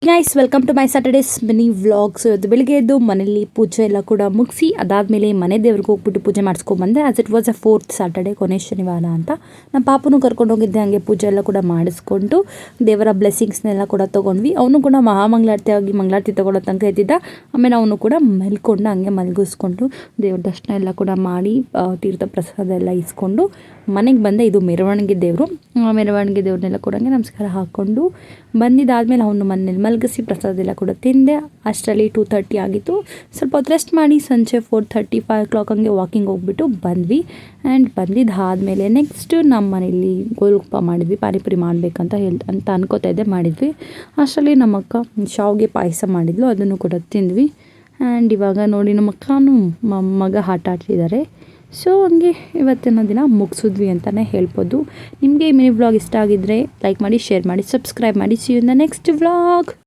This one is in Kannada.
Guys welcome to my Saturdays mini vlogs. ಇವತ್ತು ಬೆಳಿಗ್ಗೆ ಎದ್ದು ಮನೇಲಿ ಪೂಜೆ ಎಲ್ಲ ಕೂಡ ಮುಗಿಸಿ ಅದಾದಮೇಲೆ ಮನೆ ದೇವ್ರಿಗೆ ಹೋಗ್ಬಿಟ್ಟು ಪೂಜೆ ಮಾಡಿಸ್ಕೊಂಡ್ಬಂದೆ. As it was a 4th Saturday, ಕೊನೆ ಶನಿವಾರ ಅಂತ. ನಮ್ಮ ಪಾಪನೂ ಕರ್ಕೊಂಡು ಹೋಗಿದ್ದೆ, ಹಾಗೆ ಪೂಜೆ ಎಲ್ಲ ಕೂಡ ಮಾಡಿಸ್ಕೊಂಡು ದೇವರ ಬ್ಲೆಸ್ಸಿಂಗ್ಸ್ನೆಲ್ಲ ಕೂಡ ತೊಗೊಂಡ್ವಿ. ಅವನು ಕೂಡ ಮಹಾಮಂಗಳಾರತಿ ಮಂಗಳಾರತಿ ತೊಗೊಳ್ಳೋ ತನಕ ಎದ್ದಿದ್ದ. ಆಮೇಲೆ ಅವನು ಕೂಡ ಮಲ್ಕೊಂಡು ಹಂಗೆ ಮಲಗಿಸ್ಕೊಂಡು ದೇವ್ರ ದರ್ಶನ ಎಲ್ಲ ಕೂಡ ಮಾಡಿ ತೀರ್ಥ ಪ್ರಸಾದ ಎಲ್ಲ ಇಸ್ಕೊಂಡು ಮನೆಗೆ ಬಂದೆ. ಇದು ಮೆರವಣಿಗೆ ದೇವರು. ಮೆರವಣಿಗೆ ದೇವ್ರನ್ನೆಲ್ಲ ಕೂಡ ನಮಸ್ಕಾರ ಹಾಕ್ಕೊಂಡು ಬಂದಿದ್ದಾದಮೇಲೆ ಅವನು ಮನೇಲಿ ಮಲಗಿಸಿ ಪ್ರಸಾದ ಎಲ್ಲ ಕೂಡ ತಿಂದೆ. ಅಷ್ಟರಲ್ಲಿ 2:30 ಆಗಿತ್ತು. ಸ್ವಲ್ಪ ಹೊತ್ತು ರೆಸ್ಟ್ ಮಾಡಿ ಸಂಜೆ 4:30 5 o'clock ಹಂಗೆ ವಾಕಿಂಗ್ ಹೋಗ್ಬಿಟ್ಟು ಬಂದ್ವಿ. ಆ್ಯಂಡ್ ಬಂದಿದ್ದಾದಮೇಲೆ ನೆಕ್ಸ್ಟ್ ನಮ್ಮ ಮನೇಲಿ ಗೋಲ್ಗಪ್ಪ ಮಾಡಿದ್ವಿ. ಪಾನಿಪುರಿ ಮಾಡಬೇಕಂತ ಅನ್ಕೋತಾ ಇದ್ದೆ, ಮಾಡಿದ್ವಿ. ಅಷ್ಟರಲ್ಲಿ ನಮ್ಮ ಅಕ್ಕ ಶಾವಿಗೆ ಪಾಯಸ ಮಾಡಿದ್ಲು, ಅದನ್ನು ಕೂಡ ತಿಂದ್ವಿ. ಆ್ಯಂಡ್ ಇವಾಗ ನೋಡಿ ನಮ್ಮ ಅಕ್ಕನೂ ಮಗ ಆಟ ಆಡ್ತಿದ್ದಾರೆ. ಸೊ ಹಂಗೆ ಇವತ್ತಿನ ದಿನ ಮುಗಿಸಿದ್ವಿ ಅಂತಲೇ ಹೇಳ್ಬೋದು. ನಿಮಗೆ ಈ ಮಿನಿ ವ್ಲಾಗ್ ಇಷ್ಟ ಆಗಿದ್ದರೆ ಲೈಕ್ ಮಾಡಿ, ಶೇರ್ ಮಾಡಿ, ಸಬ್ಸ್ಕ್ರೈಬ್ ಮಾಡಿ. See you in the next vlog.